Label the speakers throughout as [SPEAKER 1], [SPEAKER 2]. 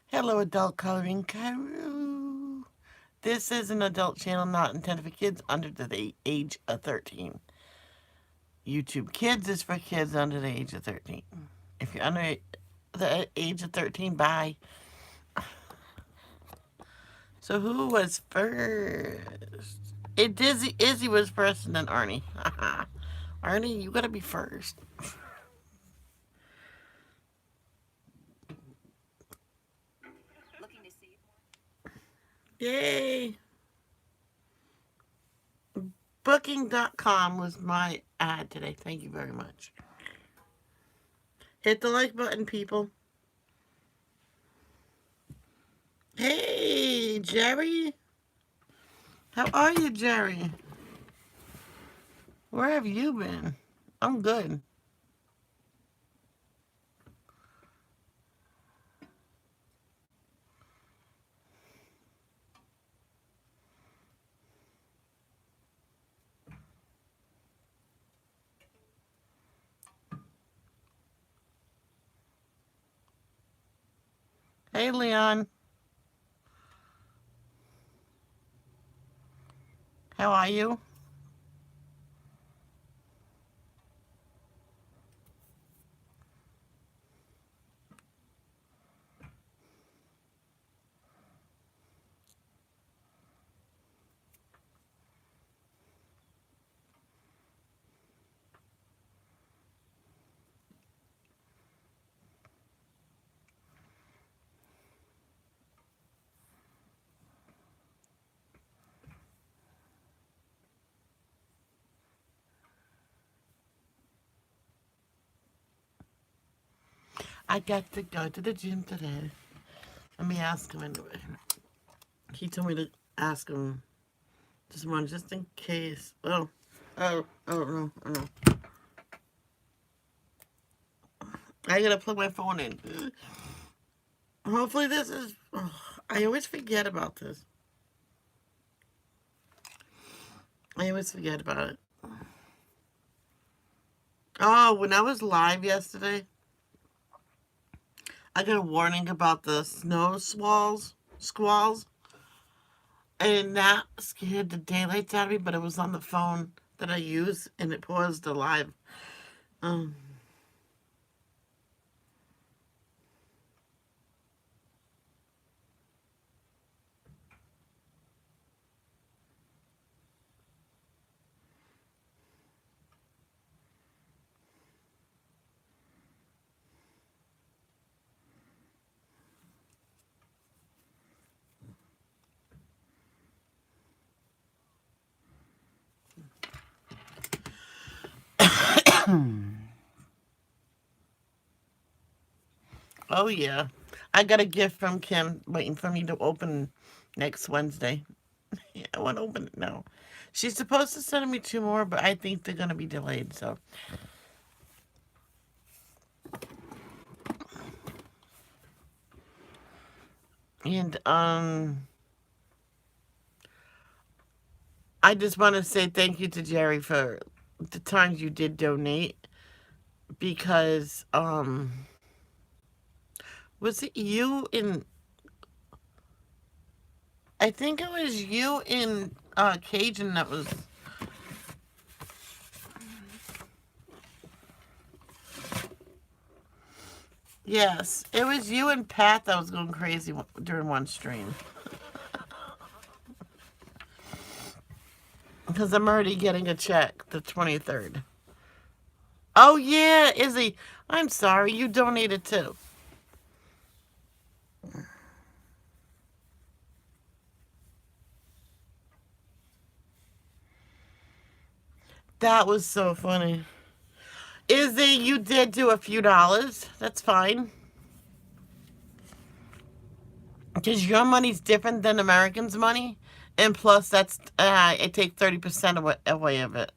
[SPEAKER 1] Hello, Adult Coloring Cairo. This is an adult channel not intended for kids under the age of 13. YouTube Kids is for kids under the age of 13. If you're under the age of 13, bye. So who was first? Izzy was first and then Arnie. Arnie, you gotta be first. Yay! Booking.com was my ad today. Thank you very much. Hit the like button, people. Hey, Jerry. How are you, Jerry? Where have you been? I'm good. Hey, Leon. How are you? I got to go to the gym today. Let me ask him anyway. He told me to ask him this morning just in case. I don't know. I don't know. I gotta plug my phone in. Hopefully this is... Oh, I always forget about this. I always forget about it. Oh, when I was live yesterday, I got a warning about the squalls, and that scared the daylights out of me, but it was on the phone that I use, and it paused the live. Um, oh, yeah. I got a gift from Kim waiting for me to open next Wednesday. Yeah, I want to open it now. She's supposed to send me two more, but I think they're going to be delayed, so. And, I just want to say thank you to Jerry for the times you did donate because, was it you in, I think it was you in, Cajun that was, yes, it was you and Pat that was going crazy during one stream. Because I'm already getting a check the 23rd. Oh, yeah, Izzy. I'm sorry. You donated too. That was so funny. Izzy, you did do a few dollars. That's fine. Because your money's different than Americans' money. And plus, that's, I take 30% away of it.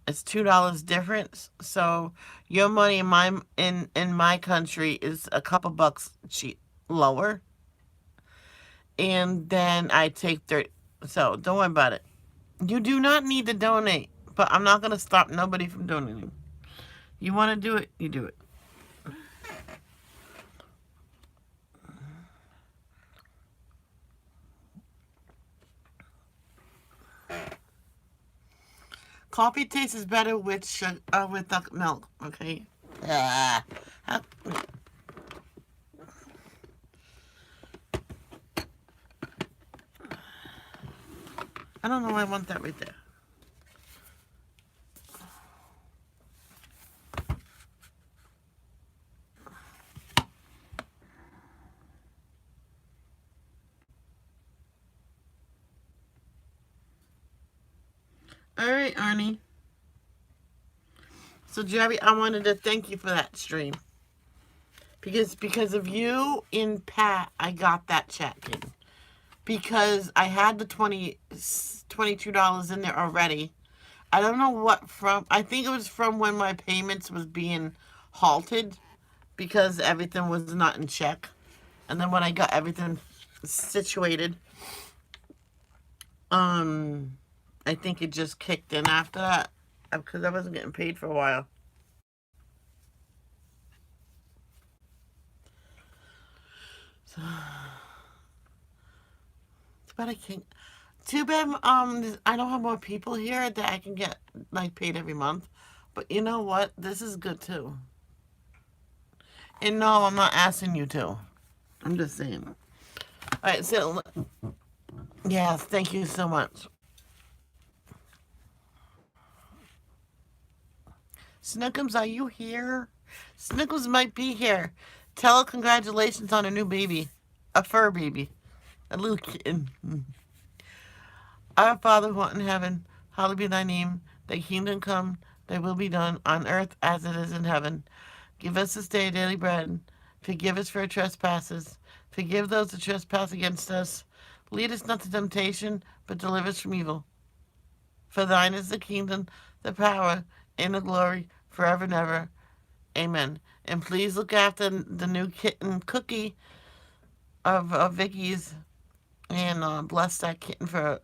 [SPEAKER 1] It's $2 difference. So your money in my country is a couple bucks lower. And then I take 30. So don't worry about it. You do not need to donate, but I'm not going to stop nobody from donating. You want to do it, you do it. coffee tastes better with with the milk. Okay. Ah. How- I don't know why I want that right there. All right, Arnie. So Jerry, I wanted to thank you for that stream because of you and Pat, I got that check in because I had the $22 in there already. I don't know what from. I think it was from when my payments was being halted because everything was not in check, and then when I got everything situated, um, I think it just kicked in after that because I wasn't getting paid for a while. So, but I can't. Too bad. I don't have more people here that I can get like paid every month. But you know what? This is good too. And no, I'm not asking you to. I'm just saying. All right. So yes, thank you so much. Snookums, are you here? Snookums might be here. Tell her congratulations on a new baby, a fur baby, a little kitten. Our Father who art in heaven, hallowed be thy name. Thy kingdom come, thy will be done on earth as it is in heaven. Give us this day daily bread. Forgive us for our trespasses. Forgive those that trespass against us. Lead us not to temptation, but deliver us from evil. For thine is the kingdom, the power, and the glory, forever and ever. Amen. And please look after the new kitten Cookie of Vicky's, and bless that kitten for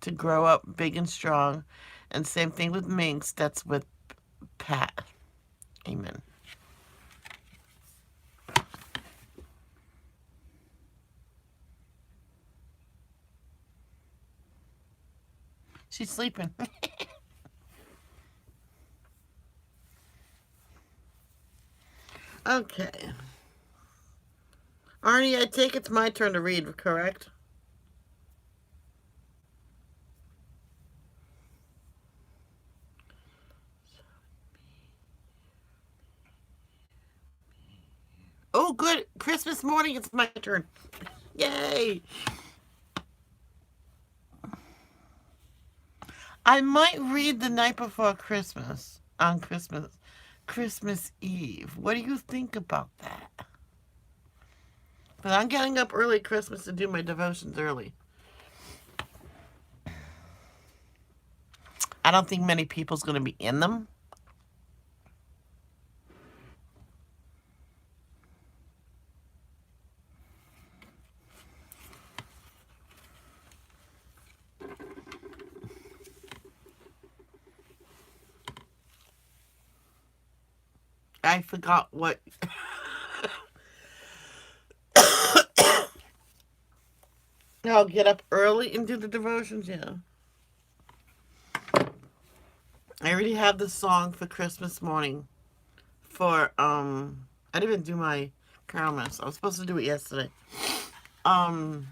[SPEAKER 1] to grow up big and strong. And same thing with Minx. That's with Pat. Amen. She's sleeping. Okay. Arnie, I take it's my turn to read, correct? Oh, good. Christmas morning, it's my turn. Yay! I might read the night before Christmas on Christmas Eve. What do you think about that? But I'm getting up early Christmas to do my devotions early. I don't think many people's going to be in them. I forgot what. I'll get up early and do the devotions, yeah. I already have the song for Christmas morning for I didn't even do my Carolmas. I was supposed to do it yesterday. Um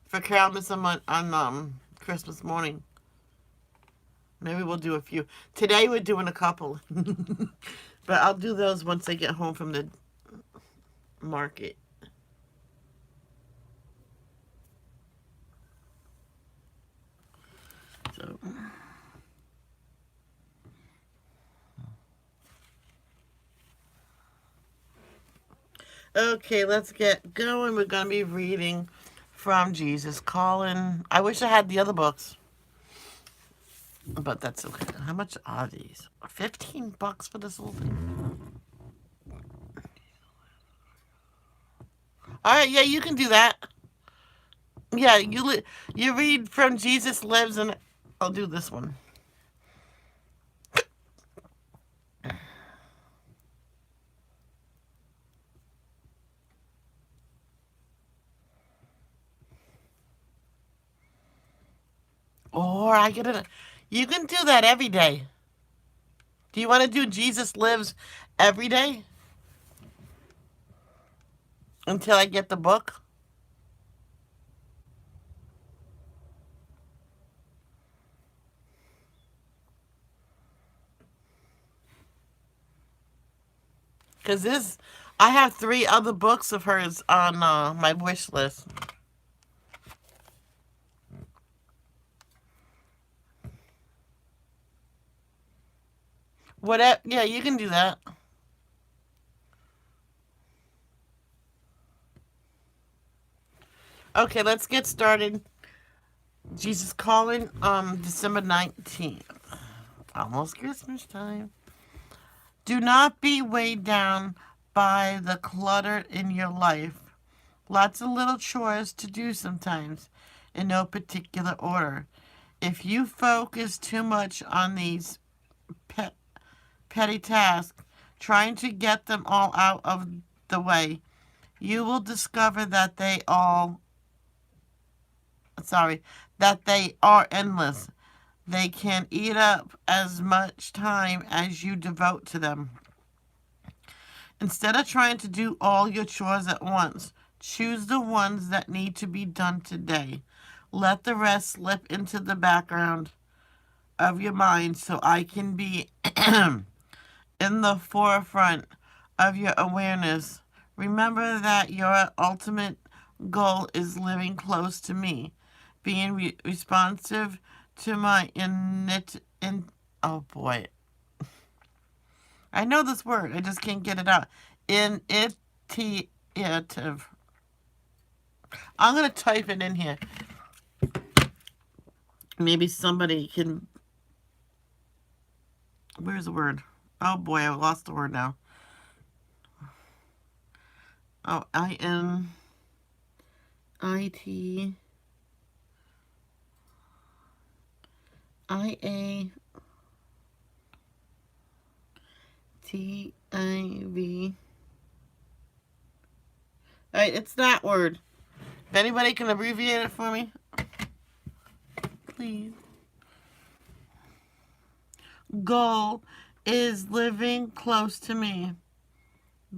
[SPEAKER 1] for Carolmas on Christmas morning. Maybe we'll do a few. Today we're doing a couple. But I'll do those once I get home from the market. So okay, let's get going. We're gonna be reading from Jesus Calling. I wish I had the other books, but that's okay. How much are these? $15 for this whole thing. All right, yeah, you can do that. Yeah, you read from Jesus Lives, and I'll do this one. Or I get it. You can do that every day. Do you want to do Jesus Lives every day until I get the book? Because I have 3 other books of hers on my wish list. Whatever, yeah, you can do that. Okay, let's get started. Jesus Calling, December 19th. Almost Christmas time. Do not be weighed down by the clutter in your life. Lots of little chores to do sometimes, in no particular order. If you focus too much on these pet, petty tasks, trying to get them all out of the way, you will discover that they are endless. They can eat up as much time as you devote to them. Instead of trying to do all your chores at once, choose the ones that need to be done today. Let the rest slip into the background of your mind so I can be in the forefront of your awareness. Remember that your ultimate goal is living close to me, being responsive to my oh boy, I know this word, I just can't get it out. Initiative. I'm gonna type it in here. Maybe somebody can. Where's the word? Oh boy, I lost the word now. Oh, INIT IATIV. Alright, it's that word. If anybody can abbreviate it for me, please. Goal is living close to me.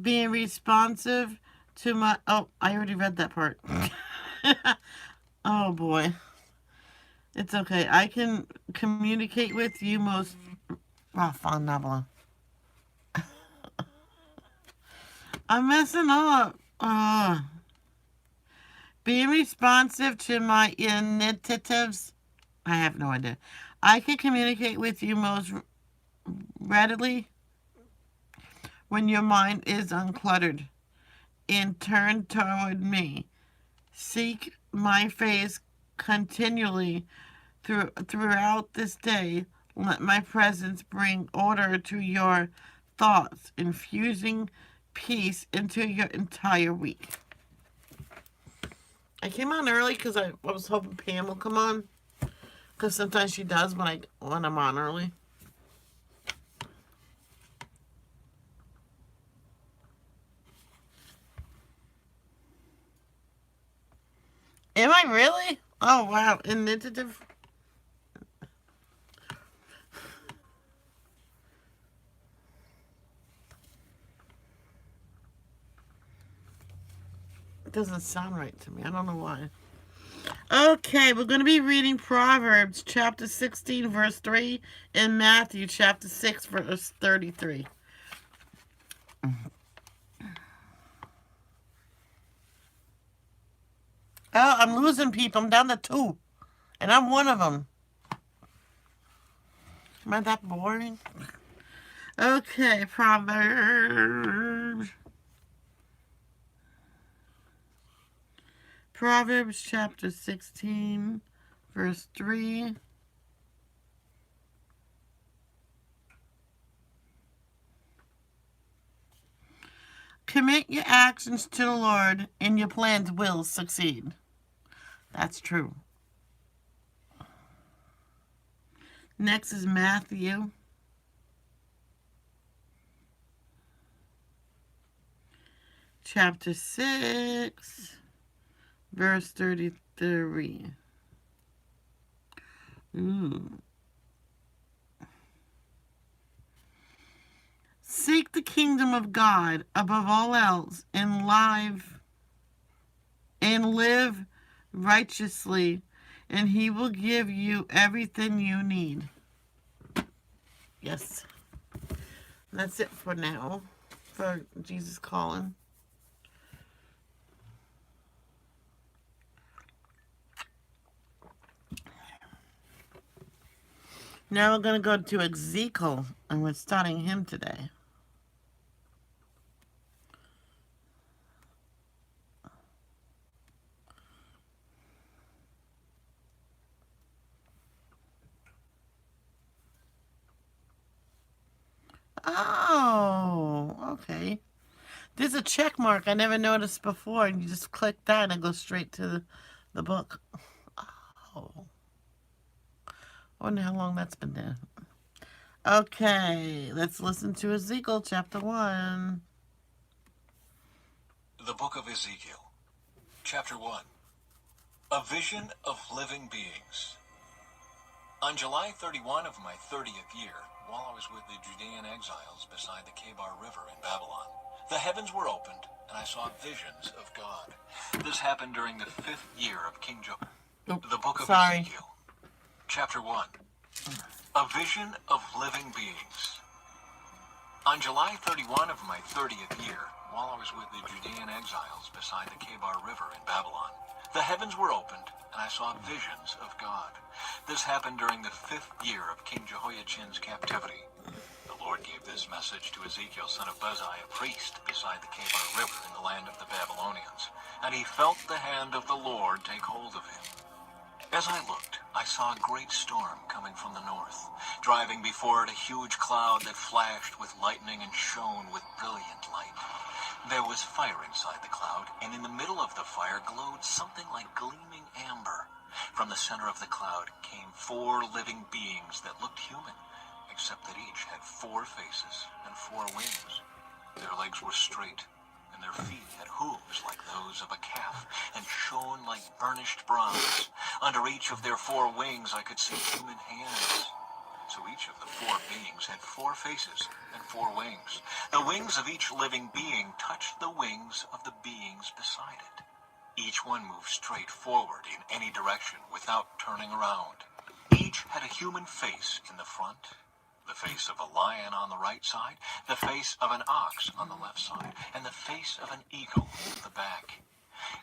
[SPEAKER 1] Being responsive to my... Oh, I already read that part. Oh, boy. It's okay. I can communicate with you most... Oh, fun novel. I'm messing up. Being responsive to my initiatives. I have no idea. I can communicate with you most readily when your mind is uncluttered and turned toward me. Seek my face continually throughout this day. Let my presence bring order to your thoughts, infusing peace into your entire week. I came on early because I was hoping Pam will come on, because sometimes she does when I'm on early. Am I really? Oh wow, initiative. It doesn't sound right to me. I don't know why. Okay, we're going to be reading Proverbs chapter 16, verse 3, and Matthew chapter 6, verse 33. Oh, I'm losing people. I'm down to 2, and I'm one of them. Am I that boring? Okay, Proverbs. Proverbs chapter 16, verse 3. Commit your actions to the Lord, and your plans will succeed. That's true. Next is Matthew. Chapter 6, verse 33. Ooh. Seek the kingdom of God above all else and live righteously, and he will give you everything you need. Yes. That's it for now, for Jesus Calling. Now we're going to go to Ezekiel, and we're starting him today. Oh, okay. There's a check mark I never noticed before, and you just click that and it goes straight to the book. Oh. I wonder how long that's been there. Okay, let's listen to Ezekiel chapter 1.
[SPEAKER 2] The Book of Ezekiel, chapter 1. A vision of living beings. On July 31 of my 30th year, while I was with the Judean exiles beside the Kebar River in Babylon, the heavens were opened, and I saw visions of God. This happened during the 5th year of King Jehoiakim. The Book of Ezekiel, chapter 1. A vision of living beings. On July 31 of my 30th year, while I was with the Judean exiles beside the Kebar River in Babylon, the heavens were opened, and I saw visions of God. This happened during the 5th year of King Jehoiakim's captivity. The Lord gave this message to Ezekiel, son of Buzi, a priest, beside the Kebar River in the land of the Babylonians, and he felt the hand of the Lord take hold of him. As I looked, I saw a great storm coming from the north, driving before it a huge cloud that flashed with lightning and shone with brilliant light. There was fire inside the cloud, and in the middle of the fire glowed something like gleaming amber. From the center of the cloud came 4 living beings that looked human, except that each had 4 faces and 4 wings. Their legs were straight, and their feet had hooves like those of a calf, and shone like burnished bronze. Under each of their 4 wings I could see human hands. So each of the 4 beings had 4 faces and 4 wings. The wings of each living being touched the wings of the beings beside it. Each one moved straight forward in any direction without turning around. Each had a human face in the front, the face of a lion on the right side, the face of an ox on the left side, and the face of an eagle at the back.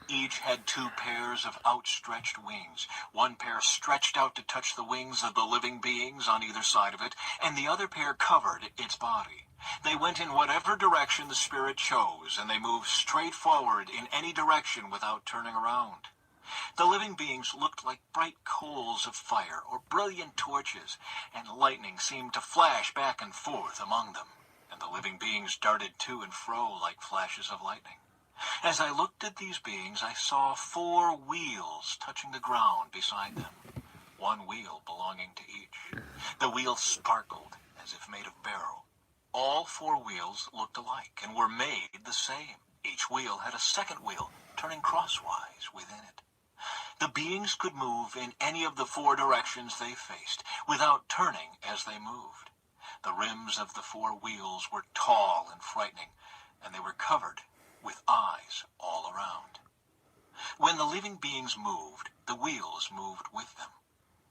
[SPEAKER 2] Each had 2 pairs of outstretched wings. One pair stretched out to touch the wings of the living beings on either side of it, and the other pair covered its body. They went in whatever direction the Spirit chose, and they moved straight forward in any direction without turning around. The living beings looked like bright coals of fire or brilliant torches, and lightning seemed to flash back and forth among them, and the living beings darted to and fro like flashes of lightning. As I looked at these beings, I saw 4 wheels touching the ground beside them, 1 wheel belonging to each. The wheels sparkled as if made of beryl. All 4 wheels looked alike and were made the same. Each wheel had a second wheel turning crosswise within it. The beings could move in any of the 4 directions they faced, without turning as they moved. The rims of the 4 wheels were tall and frightening, and they were covered with eyes all around. When the living beings moved, the wheels moved with them.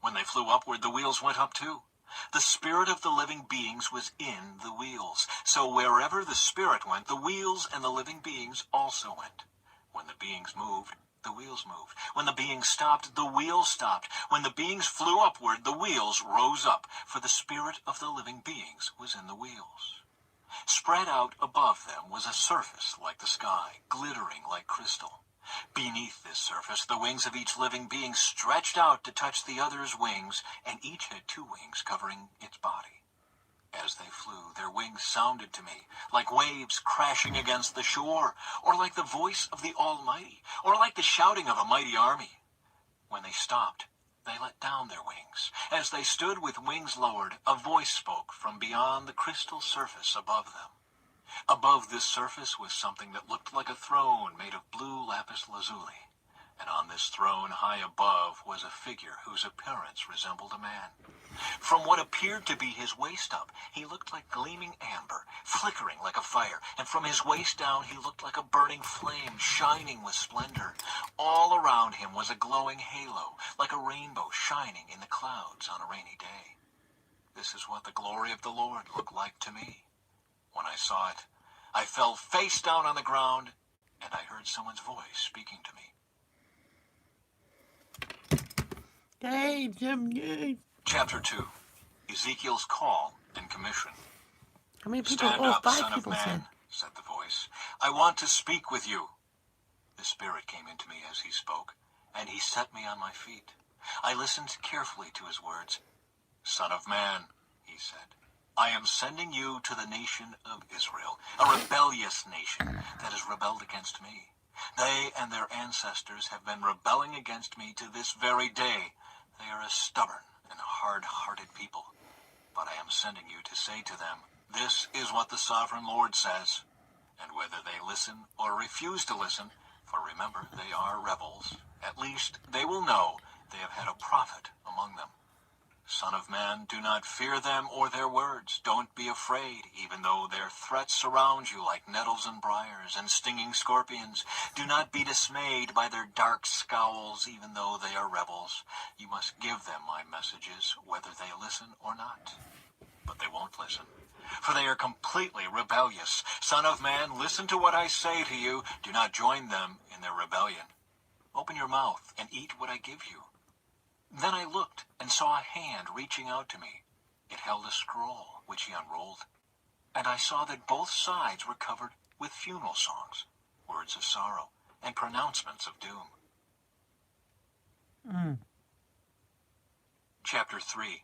[SPEAKER 2] When they flew upward, the wheels went up too. The spirit of the living beings was in the wheels, so wherever the spirit went, the wheels and the living beings also went. When the beings moved, the wheels moved. When the beings stopped, the wheels stopped. When the beings flew upward, the wheels rose up, for the spirit of the living beings was in the wheels. Spread out above them was a surface like the sky, glittering like crystal. Beneath this surface, the wings of each living being stretched out to touch the other's wings, and each had 2 wings covering its body. As they flew, their wings sounded to me like waves crashing against the shore, or like the voice of the Almighty, or like the shouting of a mighty army. When they stopped, they let down their wings. As they stood with wings lowered, a voice spoke from beyond the crystal surface above them. Above this surface was something that looked like a throne made of blue lapis lazuli. and on this throne high above was a figure whose appearance resembled a man. From what appeared to be his waist up, he looked like gleaming amber, flickering like a fire, and from his waist down he looked like a burning flame, shining with splendor. All around him was a glowing halo, like a rainbow shining in the clouds on a rainy day. This is what the glory of the Lord looked like to me. When I saw it, I fell face down on the ground, and I heard someone's voice speaking to me.
[SPEAKER 1] Hey, Jim, yay.
[SPEAKER 2] Chapter 2. Ezekiel's Call and Commission.
[SPEAKER 1] How many people?
[SPEAKER 2] Stand
[SPEAKER 1] Oh,
[SPEAKER 2] up,
[SPEAKER 1] 5
[SPEAKER 2] son of
[SPEAKER 1] people
[SPEAKER 2] man,
[SPEAKER 1] said.
[SPEAKER 2] said the voice. I want to speak with you. The Spirit came into me as he spoke, and he set me on my feet. I listened carefully to his words. Son of man, he said, I am sending you to the nation of Israel, a rebellious nation that has rebelled against me. They and their ancestors have been rebelling against me to this very day. They are a stubborn and hard-hearted people. But I am sending you to say to them, this is what the Sovereign Lord says. And whether they listen or refuse to listen, for remember, they are rebels, at least they will know they have had a prophet among them. Son of man, do not fear them or their words. Don't be afraid, even though their threats surround you like nettles and briars and stinging scorpions. Do not be dismayed by their dark scowls, even though they are rebels. You must give them my messages, whether they listen or not. But they won't listen, for they are completely rebellious. Son of man, listen to what I say to you. Do not join them in their rebellion. Open your mouth and eat what I give you. Then I looked and saw a hand reaching out to me. It held a scroll, which he unrolled. And I saw that both sides were covered with funeral songs, words of sorrow, and pronouncements of doom. Chapter 3.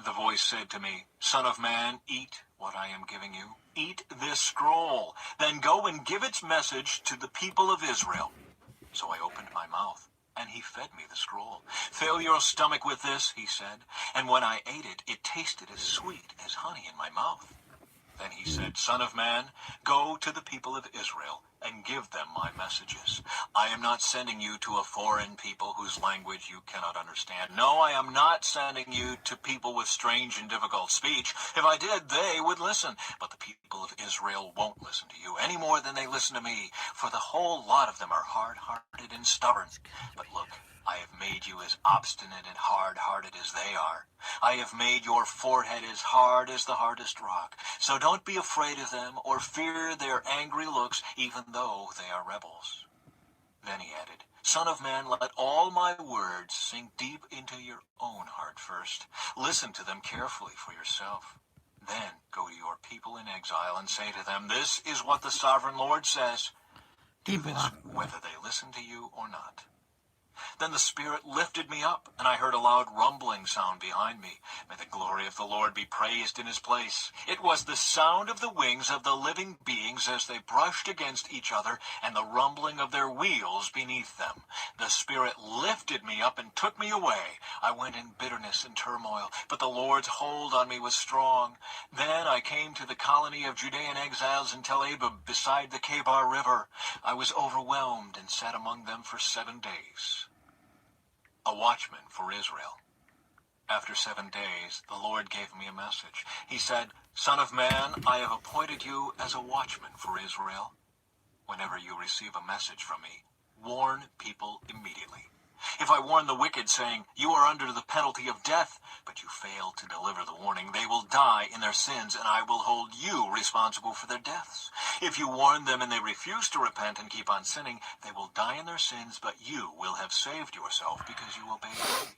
[SPEAKER 2] The voice said to me, Son of man, eat what I am giving you. Eat this scroll. Then go and give its message to the people of Israel. So I opened my mouth, and he fed me the scroll. Fill your stomach with this, he said. And when I ate it, it tasted as sweet as honey in my mouth. Then he said, Son of man, go to the people of Israel and give them my messages. I am not sending you to a foreign people whose language you cannot understand. No, I am not sending you to people with strange and difficult speech. If I did, they would listen. But the people of Israel won't listen to you any more than they listen to me, for the whole lot of them are hard-hearted and stubborn. But look, I have made you as obstinate and hard-hearted as they are. I have made your forehead as hard as the hardest rock. So don't be afraid of them or fear their angry looks, even though they are rebels. Then he added, Son of man, let all my words sink deep into your own heart first. Listen to them carefully for yourself. Then go to your people in exile and say to them, This is what the Sovereign Lord says. Do this whether they listen to you or not. Then the Spirit lifted me up, and I heard a loud rumbling sound behind me. May the glory of the Lord be praised in his place. It was the sound of the wings of the living beings as they brushed against each other, and the rumbling of their wheels beneath them. The Spirit lifted me up and took me away. I went in bitterness and turmoil, but the Lord's hold on me was strong. Then I came to the colony of Judean exiles in Tel Abib beside the Kebar River. I was overwhelmed and sat among them for 7 days. A watchman for Israel. After 7 days, the Lord gave me a message. He said, Son of man, I have appointed you as a watchman for Israel. Whenever you receive a message from me, warn people immediately. If I warn the wicked, saying, You are under the penalty of death, but you fail to deliver the warning, they will die in their sins, and I will hold you responsible for their deaths. If you warn them and they refuse to repent and keep on sinning, they will die in their sins, but you will have saved yourself because you obeyed me.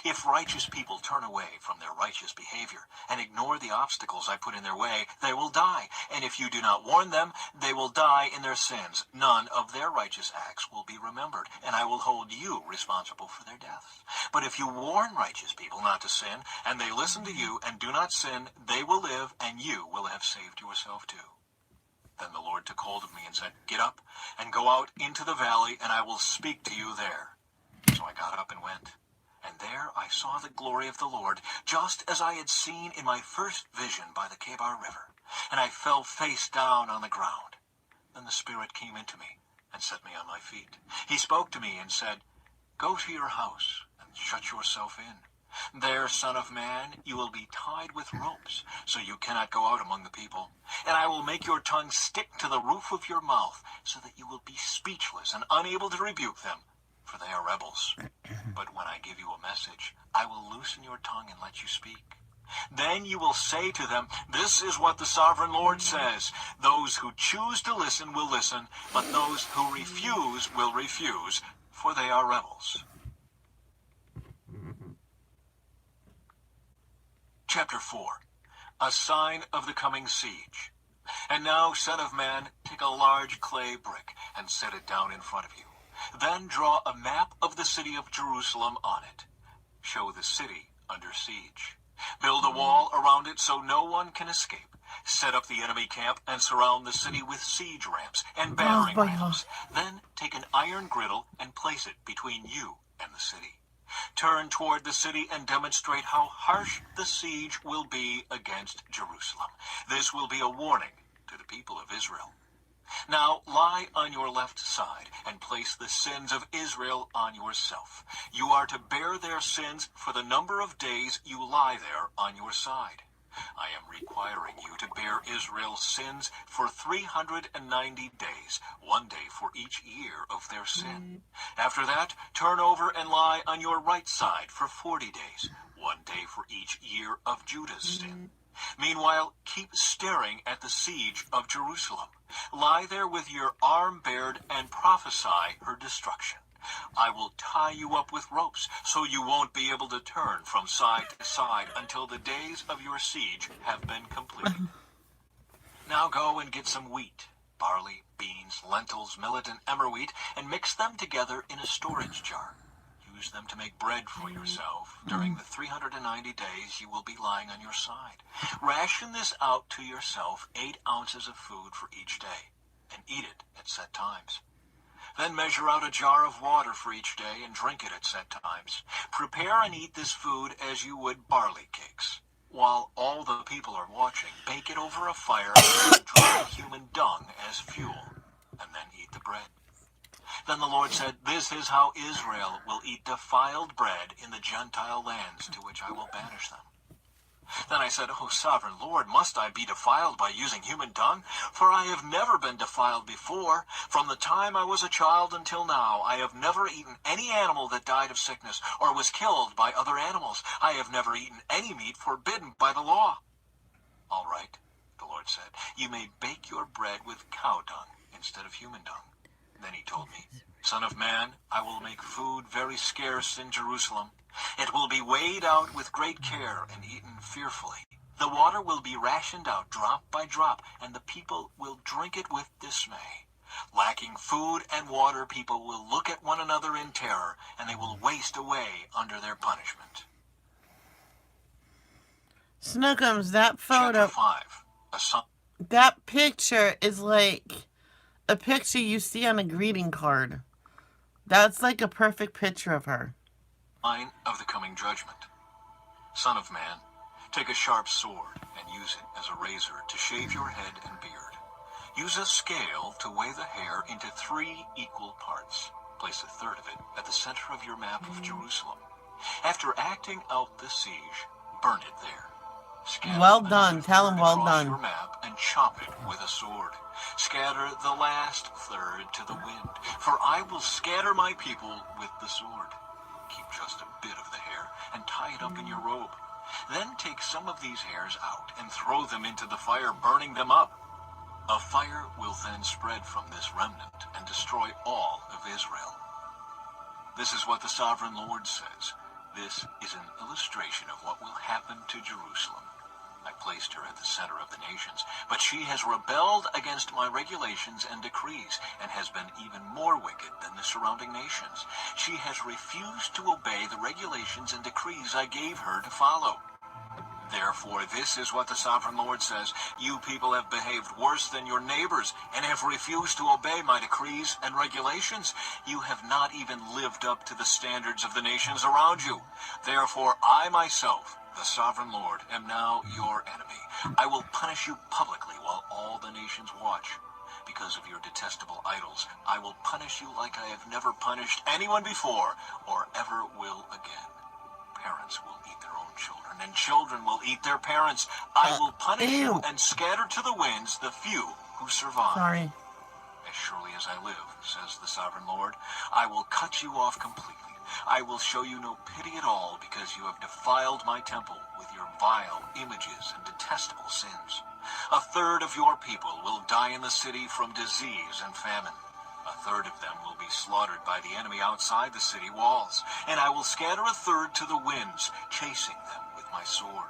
[SPEAKER 2] If righteous people turn away from their righteous behavior and ignore the obstacles I put in their way, they will die. And if you do not warn them, they will die in their sins. None of their righteous acts will be remembered, and I will hold you responsible for their deaths. But if you warn righteous people not to sin, and they listen to you and do not sin, they will live, and you will have saved yourself too. Then the Lord took hold of me and said, Get up and go out into the valley, and I will speak to you there. So I got up and went. And there I saw the glory of the Lord, just as I had seen in my first vision by the Kebar River. And I fell face down on the ground. Then the Spirit came into me, and set me on my feet. He spoke to me and said, "Go to your house and shut yourself in. There, Son of Man, you will be tied with ropes, so you cannot go out among the people. And I will make your tongue stick to the roof of your mouth, so that you will be speechless and unable to rebuke them, for they are rebels. But when I give you a message, I will loosen your tongue and let you speak. Then you will say to them, 'This is what the sovereign Lord says. Those who choose to listen will listen, but those who refuse will refuse, for they are rebels.'" Chapter 4. A sign of the coming siege. "And now, Son of Man, take a large clay brick and set it down in front of you. Then draw a map of the city of Jerusalem on it. Show the city under siege. Build a wall around it so no one can escape. Set up the enemy camp and surround the city with siege ramps and battering rams. Then take an iron griddle and place it between you and the city. Turn toward the city and demonstrate how harsh the siege will be against Jerusalem. This will be a warning to the people of Israel. Now lie on your left side and place the sins of Israel on yourself. You are to bear their sins for the number of days you lie there on your side. I am requiring you to bear Israel's sins for 390 days, 1 day for each year of their sin. After that, turn over and lie on your right side for 40 days, 1 day for each year of Judah's sin. Meanwhile, keep staring at the siege of Jerusalem. Lie there with your arm bared and prophesy her destruction. I will tie you up with ropes, so you won't be able to turn from side to side until the days of your siege have been completed. Now go and get some wheat, barley, beans, lentils, millet, and emmer wheat, and mix them together in a storage jar. Use them to make bread for yourself during the 390 days you will be lying on your side. Ration this out to yourself 8 ounces of food for each day, and eat it at set times. Then measure out a jar of water for each day and drink it at set times. Prepare and eat this food as you would barley cakes. While all the people are watching, bake it over a fire and dry human dung as fuel, and then eat the bread. Then the Lord said, "This is how Israel will eat defiled bread in the Gentile lands to which I will banish them." Then I said, "O sovereign Lord, must I be defiled by using human dung? For I have never been defiled before. From the time I was a child until now, I have never eaten any animal that died of sickness or was killed by other animals. I have never eaten any meat forbidden by the law." "All right," the Lord said, "you may bake your bread with cow dung instead of human dung." Then he told me, "Son of man, I will make food very scarce in Jerusalem. It will be weighed out with great care and eaten fearfully. The water will be rationed out drop by drop, and the people will drink it with dismay. Lacking food and water, people will look at one another in terror, and they will waste away under their punishment."
[SPEAKER 1] Snookums, that photo,
[SPEAKER 2] Chapter 5. A
[SPEAKER 1] that picture is like a picture you see on a greeting card. That's like a perfect picture of her.
[SPEAKER 2] sign of the coming judgment. "Son of man, take a sharp sword and use it as a razor to shave your head and beard. Use a scale to weigh the hair into 3 equal parts. Place a third of it at the center of your map of Jerusalem. After acting out the siege, burn it there. Scatter
[SPEAKER 1] Well
[SPEAKER 2] another
[SPEAKER 1] done. Tell him
[SPEAKER 2] third
[SPEAKER 1] well
[SPEAKER 2] across
[SPEAKER 1] done.
[SPEAKER 2] your map and chop it with a sword. Scatter the last third to the wind, for I will scatter my people with the sword. Keep just a bit of the hair and tie it up in your robe. Then take some of these hairs out and throw them into the fire, burning them up. A fire will then spread from this remnant and destroy all of Israel. This is what the sovereign Lord says. This is an illustration of what will happen to Jerusalem. I placed her at the center of the nations, but she has rebelled against my regulations and decrees and has been even more wicked than the surrounding nations. She has refused to obey the regulations and decrees I gave her to follow. Therefore, this is what the sovereign Lord says. You people have behaved worse than your neighbors and have refused to obey my decrees and regulations. You have not even lived up to the standards of the nations around you. Therefore, I myself, the sovereign Lord, am now your enemy. I will punish you publicly while all the nations watch. because of your detestable idols. I will punish you like I have never punished anyone before or ever will again. Parents will eat their own children, and children will eat their parents. I will punish you
[SPEAKER 1] Ew.
[SPEAKER 2] and scatter to the winds the few who survive.
[SPEAKER 1] Sorry.
[SPEAKER 2] As surely as I live, says the sovereign Lord, I will cut you off completely. I will show you no pity at all because you have defiled my temple with your vile images and detestable sins. A third of your people will die in the city from disease and famine. A third of them will be slaughtered by the enemy outside the city walls, and I will scatter a third to the winds, chasing them with my sword.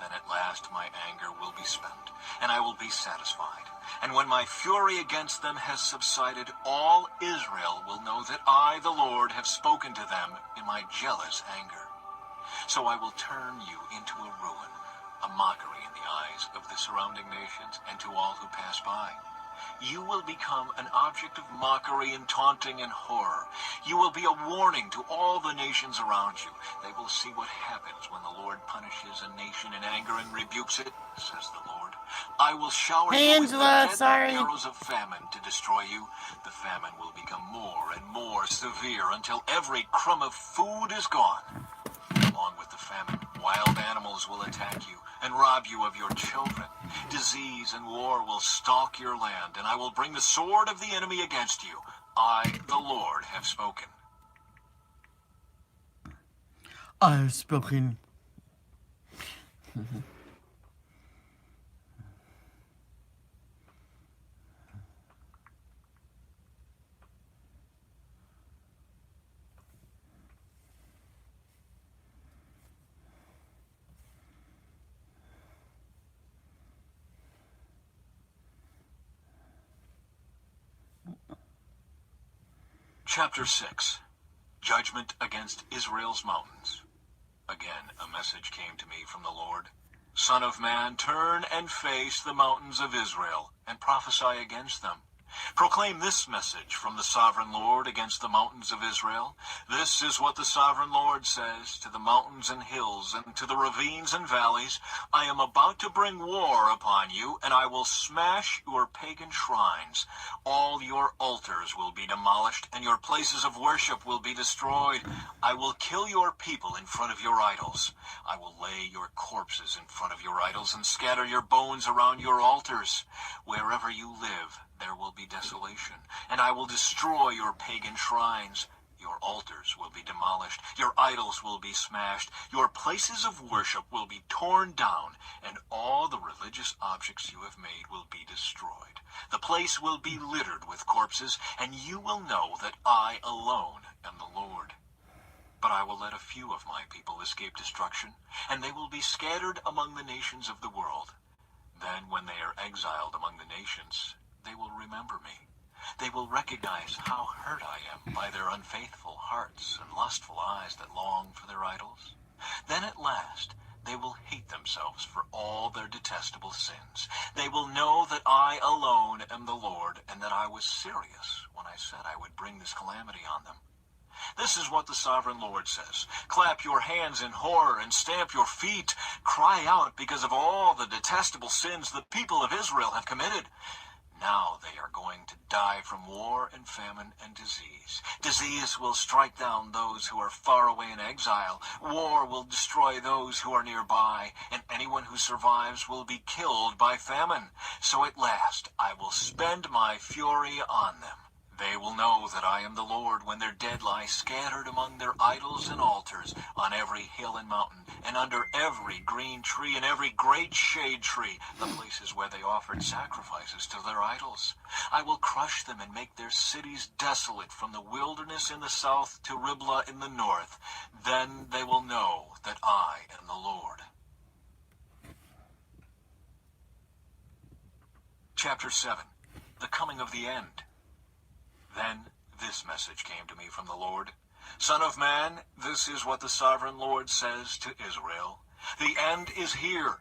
[SPEAKER 2] Then at last my anger will be spent, and I will be satisfied. And when my fury against them has subsided, all Israel will know that I, the Lord, have spoken to them in my jealous anger. So I will turn you into a ruin, a mockery in the eyes of the surrounding nations and to all who pass by. You will become an object of mockery and taunting and horror. You will be a warning to all the nations around you. They will see what happens when the Lord punishes a nation in anger and rebukes it, says the Lord. I will shower
[SPEAKER 1] Hey,
[SPEAKER 2] you with the
[SPEAKER 1] Angela,
[SPEAKER 2] deadly
[SPEAKER 1] sorry.
[SPEAKER 2] arrows of famine to destroy you. The famine will become more and more severe until every crumb of food is gone. Along with the famine, wild animals will attack you and rob you of your children. Disease and war will stalk your land, and I will bring the sword of the enemy against you. I, the Lord, have spoken.
[SPEAKER 1] I have spoken.
[SPEAKER 2] Chapter 6. Judgment against Israel's mountains. Again, a message came to me from the Lord. Son of man, turn and face the mountains of Israel, and prophesy against them. Proclaim this message from the sovereign Lord against the mountains of Israel. This is what the sovereign Lord says to the mountains and hills and to the ravines and valleys. I am about to bring war upon you, and I will smash your pagan shrines. All your altars will be demolished, and your places of worship will be destroyed. I will kill your people in front of your idols. I will lay your corpses in front of your idols and scatter your bones around your altars. Wherever you live, there will be desolation, and I will destroy your pagan shrines. Your altars will be demolished, your idols will be smashed, your places of worship will be torn down, and all the religious objects you have made will be destroyed. The place will be littered with corpses, and you will know that I alone am the Lord. But I will let a few of my people escape destruction, and they will be scattered among the nations of the world. Then, when they are exiled among the nations, they will remember me. They will recognize how hurt I am by their unfaithful hearts and lustful eyes that long for their idols. Then at last they will hate themselves for all their detestable sins. They will know that I alone am the Lord, and that I was serious when I said I would bring this calamity on them. This is what the sovereign Lord says. Clap your hands in horror and stamp your feet. Cry out because of all the detestable sins the people of Israel have committed. Now they are going to die from war and famine and disease. Disease will strike down those who are far away in exile. War will destroy those who are nearby, and anyone who survives will be killed by famine. So at last I will spend my fury on them. They will know that I am the Lord when their dead lie scattered among their idols and altars, on every hill and mountain, and under every green tree and every great shade tree, the places where they offered sacrifices to their idols. I will crush them and make their cities desolate, from the wilderness in the south to Riblah in the north. Then they will know that I am the Lord. Chapter 7. The Coming of the End. Then this message came to me from the Lord. Son of man, this is what the sovereign Lord says to Israel. The end is here.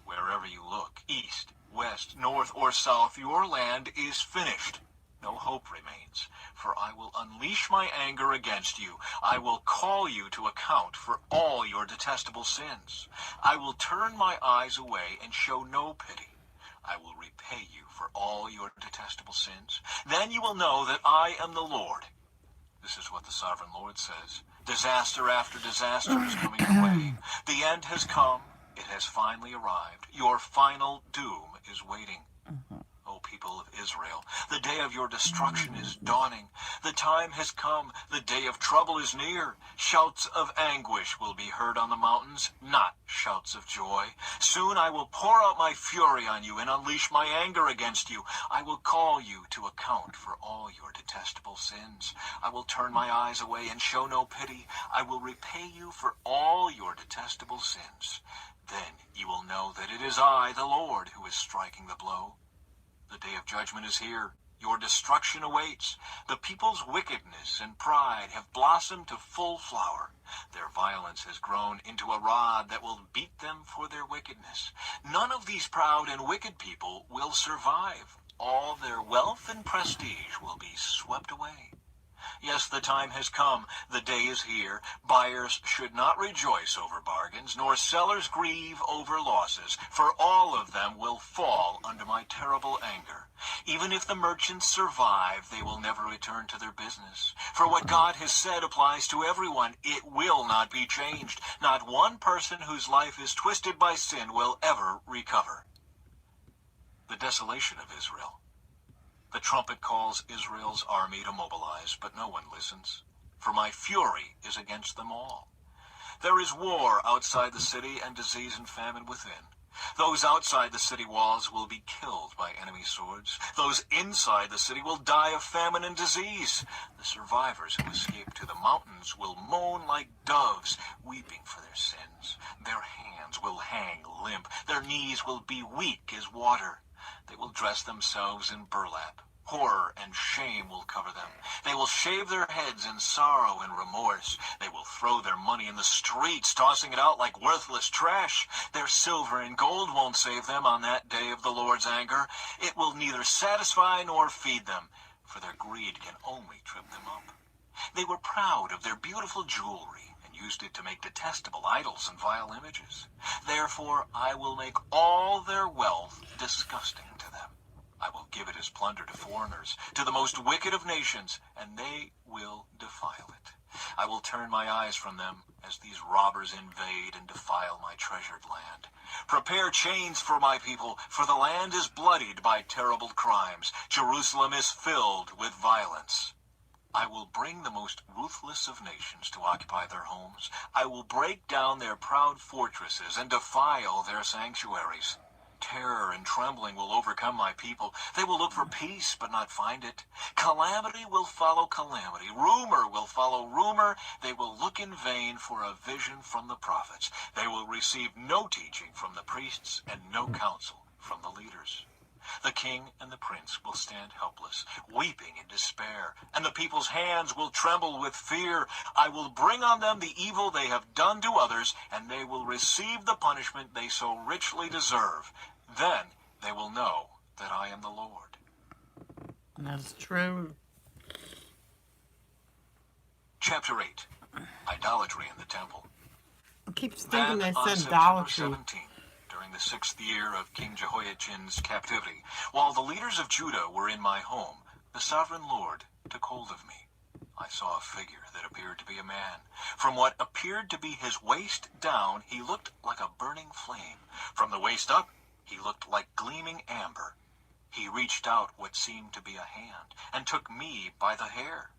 [SPEAKER 2] Wherever you look, east, west, north, or south, your land is finished. No hope remains, for I will unleash my anger against you. I will call you to account for all your detestable sins. I will turn my eyes away and show no pity. I will repay you for all your detestable sins. Then you will know that I am the Lord. This is what the sovereign Lord says. Disaster after disaster is coming your way. The end has come. It has finally arrived. Your final doom is waiting. O people of Israel, the day of your destruction is dawning. The time has come. The day of trouble is near. Shouts of anguish will be heard on the mountains, not shouts of joy. Soon I will pour out my fury on you and unleash my anger against you. I will call you to account for all your detestable sins. I will turn my eyes away and show no pity. I will repay you for all your detestable sins. Then you will know that it is I, the Lord, who is striking the blow. The day of judgment is here. Your destruction awaits. The people's wickedness and pride have blossomed to full flower. Their violence has grown into a rod that will beat them for their wickedness. None of these proud and wicked people will survive. All their wealth and prestige will be swept away. Yes, the time has come. The day is here. Buyers should not rejoice over bargains, nor sellers grieve over losses, for all of them will fall under my terrible anger. Even if the merchants survive, they will never return to their business. For what God has said applies to everyone. It will not be changed. Not one person whose life is twisted by sin will ever recover. The desolation of Israel. The trumpet calls Israel's army to mobilize, but no one listens. For my fury is against them all. There is war outside the city and disease and famine within. Those outside the city walls will be killed by enemy swords. Those inside the city will die of famine and disease. The survivors who escape to the mountains will moan like doves, weeping for their sins. Their hands will hang limp. Their knees will be weak as water. They will dress themselves in burlap. Horror and shame will cover them. They will shave their heads in sorrow and remorse. They will throw their money in the streets, tossing it out like worthless trash. Their silver and gold won't save them on that day of the Lord's anger. It will neither satisfy nor feed them, for their greed can only trip them up. They were proud of their beautiful jewelry and used it to make detestable idols and vile images. Therefore, I will make all their wealth disgusting to them. I will give it as plunder to foreigners, to the most wicked of nations, and they will defile it. I will turn my eyes from them as these robbers invade and defile my treasured land. Prepare chains for my people, for the land is bloodied by terrible crimes. Jerusalem is filled with violence. I will bring the most ruthless of nations to occupy their homes. I will break down their proud fortresses and defile their sanctuaries. Terror and trembling will overcome my people. They will look for peace, but not find it. Calamity will follow calamity. Rumor will follow rumor. They will look in vain for a vision from the prophets. They will receive no teaching from the priests and no counsel from the leaders. The king and the prince will stand helpless, weeping in despair, and the people's hands will tremble with fear. I will bring on them the evil they have done to others, and they will receive the punishment they so richly deserve. Then they will know that I am the Lord.
[SPEAKER 1] That's true.
[SPEAKER 2] Chapter 8. Idolatry in the Temple.
[SPEAKER 1] I keep thinking
[SPEAKER 2] Then,
[SPEAKER 1] they
[SPEAKER 2] on
[SPEAKER 1] said
[SPEAKER 2] September
[SPEAKER 1] idolatry.
[SPEAKER 2] 17th, during the 6th year of King Jehoiachin's captivity, while the leaders of Judah were in my home, the sovereign Lord took hold of me. I saw a figure that appeared to be a man. From what appeared to be his waist down, he looked like a burning flame. From the waist up, he looked like gleaming amber. He reached out what seemed to be a hand and took me by the hair.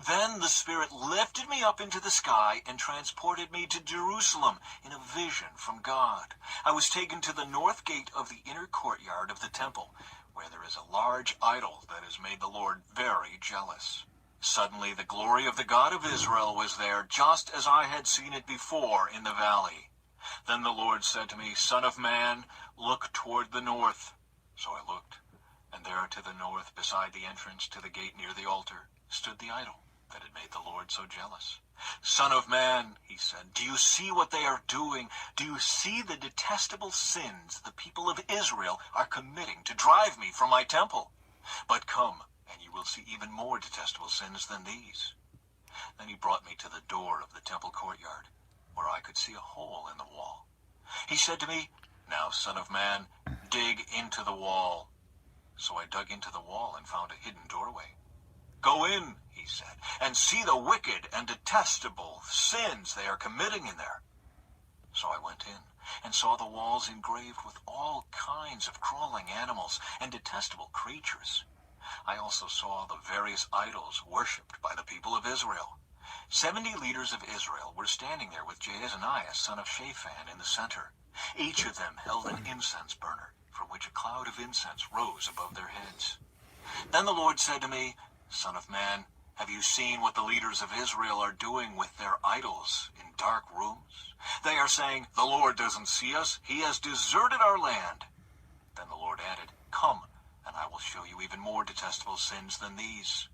[SPEAKER 2] Then the Spirit lifted me up into the sky and transported me to Jerusalem in a vision from God. I was taken to the north gate of the inner courtyard of the temple, where there is a large idol that has made the Lord very jealous. Suddenly the glory of the God of Israel was there, just as I had seen it before in the valley. Then the Lord said to me, Son of man, look toward the north. So I looked, and there to the north, beside the entrance to the gate near the altar, stood the idol that had made the Lord so jealous. Son of man, he said, do you see what they are doing? Do you see the detestable sins the people of Israel are committing to drive me from my temple? But come, and you will see even more detestable sins than these. Then he brought me to the door of the temple courtyard, where I could see a hole in the wall. He said to me, Now, son of man, dig into the wall. So I dug into the wall and found a hidden doorway. Go in, he said, and see the wicked and detestable sins they are committing in there. So I went in and saw the walls engraved with all kinds of crawling animals and detestable creatures. I also saw the various idols worshipped by the people of Israel. 70 leaders of Israel were standing there with Jaazaniah, son of Shaphan, in the center. Each of them held an incense burner, from which a cloud of incense rose above their heads. Then the Lord said to me, Son of man, have you seen what the leaders of Israel are doing with their idols in dark rooms? They are saying, the Lord doesn't see us. He has deserted our land. Then the Lord added, Come, and I will show you even more detestable sins than these.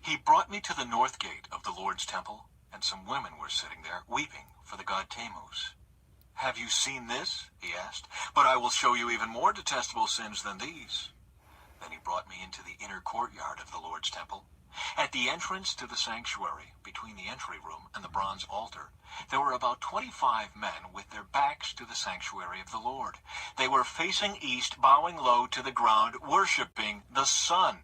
[SPEAKER 2] He brought me to the north gate of the Lord's temple, and some women were sitting there, weeping for the god Tammuz. Have you seen this? He asked. But I will show you even more detestable sins than these. Then he brought me into the inner courtyard of the Lord's temple. At the entrance to the sanctuary, between the entry room and the bronze altar, there were about 25 men with their backs to the sanctuary of the Lord. They were facing east, bowing low to the ground, worshipping the sun.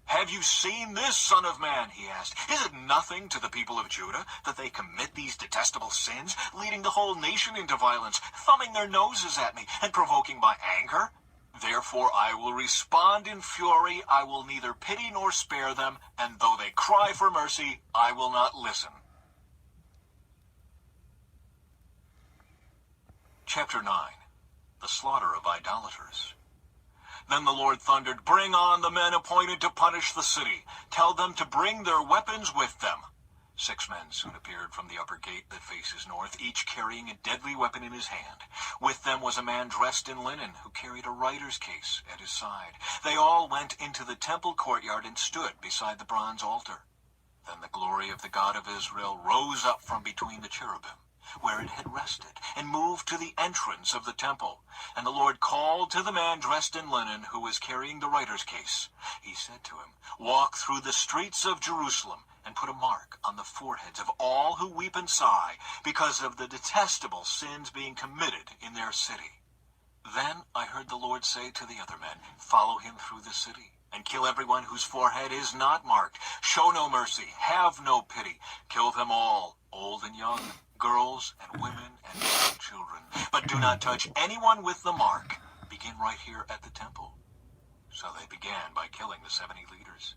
[SPEAKER 2] Have you seen this, Son of Man? He asked. Is it nothing to the people of Judah that they commit these detestable sins, leading the whole nation into violence, thumbing their noses at me, and provoking my anger? Therefore I will respond in fury. I will neither pity nor spare them, and though they cry for mercy, I will not listen. Chapter 9. The Slaughter of Idolaters. Then the Lord thundered, Bring on the men appointed to punish the city. Tell them to bring their weapons with them. 6 men soon appeared from the upper gate that faces north, each carrying a deadly weapon in his hand. With them was a man dressed in linen, who carried a writer's case at his side. They all went into the temple courtyard and stood beside the bronze altar. Then the glory of the God of Israel rose up from between the cherubim, where it had rested, and moved to the entrance of the temple. And the Lord called to the man dressed in linen, who was carrying the writer's case. He said to him, Walk through the streets of Jerusalem, and put a mark on the foreheads of all who weep and sigh, because of the detestable sins being committed in their city. Then I heard the Lord say to the other men, Follow him through the city, and kill everyone whose forehead is not marked. Show no mercy, have no pity. Kill them all, old and young, girls and women and little children. But do not touch anyone with the mark. Begin right here at the temple. So they began by killing the 70 leaders.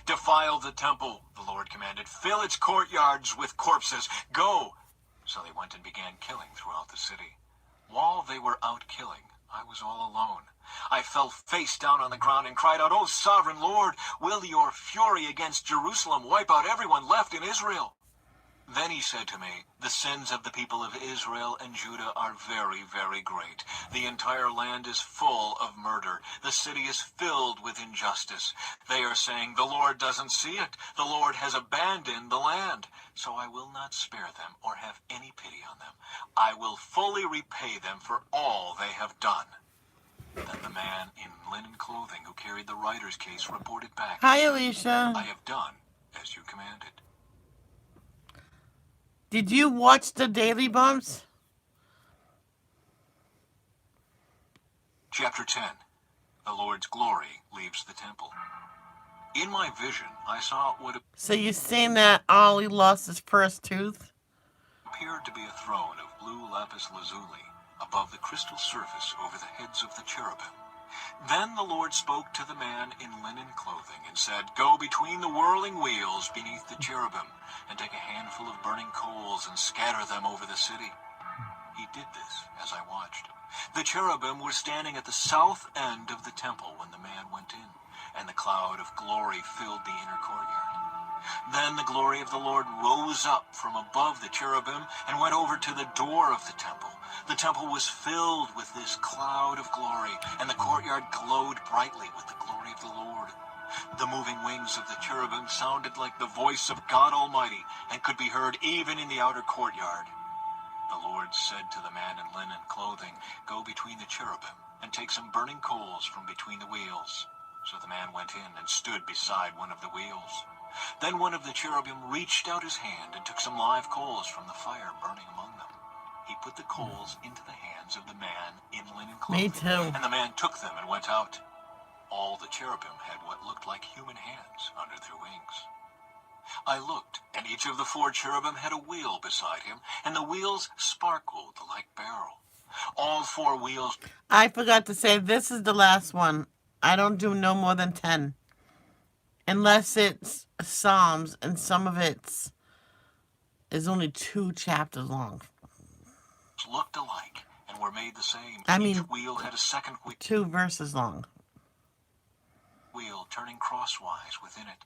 [SPEAKER 2] Defile the temple, the Lord commanded. Fill its courtyards with corpses. Go! So they went and began killing throughout the city. While they were out killing, I was all alone. I fell face down on the ground and cried out, O sovereign Lord, will your fury against Jerusalem wipe out everyone left in Israel? Then he said to me, The sins of the people of Israel and Judah are very, very great. The entire land is full of murder. The city is filled with injustice. They are saying, The Lord doesn't see it. The Lord has abandoned the land. So I will not spare them or have any pity on them. I will fully repay them for all they have done. Then the man in linen clothing who carried the writer's case reported back.
[SPEAKER 1] Hi, Alicia.
[SPEAKER 2] I have done as you commanded.
[SPEAKER 1] Did you watch the Daily Bumps?
[SPEAKER 2] Chapter 10. The Lord's glory leaves the temple. In my vision, I saw what
[SPEAKER 1] So you seen that Ollie lost his first tooth?
[SPEAKER 2] appeared to be a throne of blue lapis lazuli above the crystal surface over the heads of the cherubim. Then the Lord spoke to the man in linen clothing and said, Go between the whirling wheels beneath the cherubim and take a handful of burning coals and scatter them over the city. He did this as I watched. The cherubim were standing at the south end of the temple when the man went in, and the cloud of glory filled the inner courtyard. Then the glory of the Lord rose up from above the cherubim and went over to the door of the temple. The temple was filled with this cloud of glory, and the courtyard glowed brightly with the glory of the Lord. The moving wings of the cherubim sounded like the voice of God Almighty and could be heard even in the outer courtyard. The Lord said to the man in linen clothing, Go between the cherubim and take some burning coals from between the wheels. So the man went in and stood beside one of the wheels. Then one of the cherubim reached out his hand and took some live coals from the fire burning among them. He put the coals into the hands of the man in linen
[SPEAKER 1] Me
[SPEAKER 2] clothing,
[SPEAKER 1] too.
[SPEAKER 2] and the man took them and went out. All the cherubim had what looked like human hands under their wings. I looked, and each of the 4 cherubim had a wheel beside him, and the wheels sparkled like beryl. All 4 wheels...
[SPEAKER 1] I forgot to say, this is the last one. I don't do no more than 10. Unless it's Psalms, and some of it's is only 2 chapters long.
[SPEAKER 2] looked alike and were made the same.
[SPEAKER 1] I
[SPEAKER 2] Each
[SPEAKER 1] mean,
[SPEAKER 2] wheel had a second
[SPEAKER 1] 2 verses long.
[SPEAKER 2] wheel turning crosswise within it.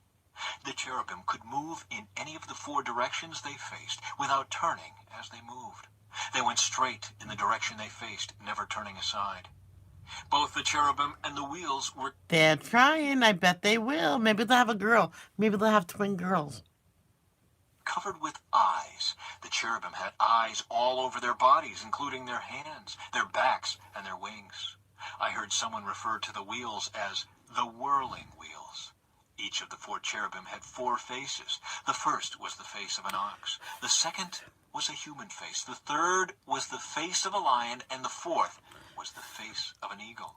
[SPEAKER 2] The cherubim could move in any of the 4 directions they faced without turning as they moved. They went straight in the direction they faced, never turning aside. Both the cherubim and the wheels were
[SPEAKER 1] They're trying. I bet they will. Maybe they'll have a girl. Maybe they'll have twin girls.
[SPEAKER 2] covered with eyes. The cherubim had eyes all over their bodies, including their hands, their backs, and their wings. I heard someone refer to the wheels as the whirling wheels. Each of the 4 cherubim had 4 faces. The first was the face of an ox. The second was a human face. The third was the face of a lion, and the 4th was the face of an eagle.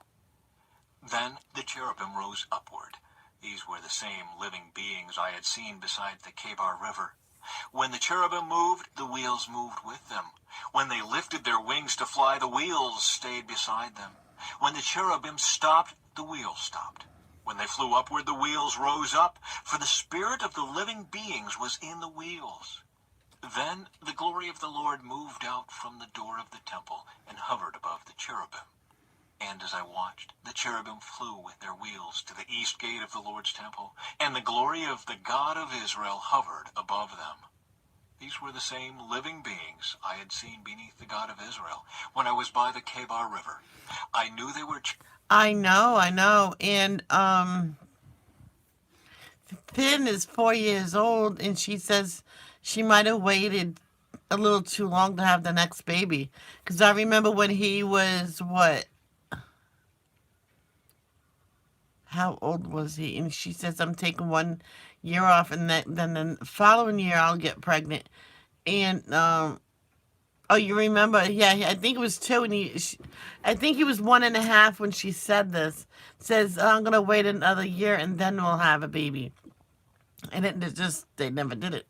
[SPEAKER 2] Then the cherubim rose upward. These were the same living beings I had seen beside the Kebar River. When the cherubim moved, the wheels moved with them. When they lifted their wings to fly, the wheels stayed beside them. When the cherubim stopped, the wheels stopped. When they flew upward, the wheels rose up, for the spirit of the living beings was in the wheels. Then the glory of the Lord moved out from the door of the temple and hovered above the cherubim. And as I watched, the cherubim flew with their wheels to the east gate of the Lord's temple, and the glory of the God of Israel hovered above them. These were the same living beings I had seen beneath the God of Israel when I was by the Kebar River. I knew they were...
[SPEAKER 1] I know. And Finn is 4 years old, and she says she might have waited a little too long to have the next baby. Because I remember when he was, what? How old was he? And she says, I'm taking 1 year off, and then the following year I'll get pregnant. And, oh, you remember? Yeah, I think it was 2, and I think he was 1.5 when she said this. Says, I'm going to wait another year, and then we'll have a baby. And they never did it.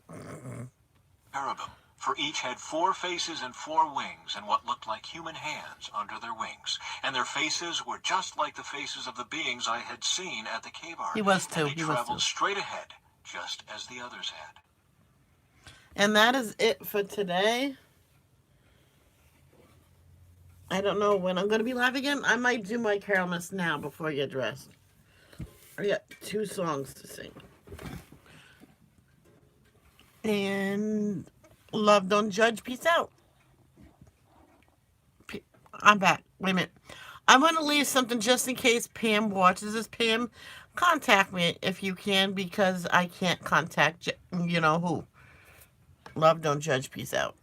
[SPEAKER 2] cherubim, for each had 4 faces and 4 wings, and what looked like human hands under their wings. And their faces were just like the faces of the beings I had seen at the Kebar.
[SPEAKER 1] He was too.
[SPEAKER 2] And they traveled straight ahead, just as the others had.
[SPEAKER 1] And that is it for today. I don't know when I'm going to be live again. I might do my Carolmas now before I get dressed. I got 2 songs to sing. And love, don't judge. Peace out. I'm back. Wait a minute. I want to leave something just in case Pam watches this. Pam, contact me if you can, because I can't contact you know who. Love, don't judge. Peace out.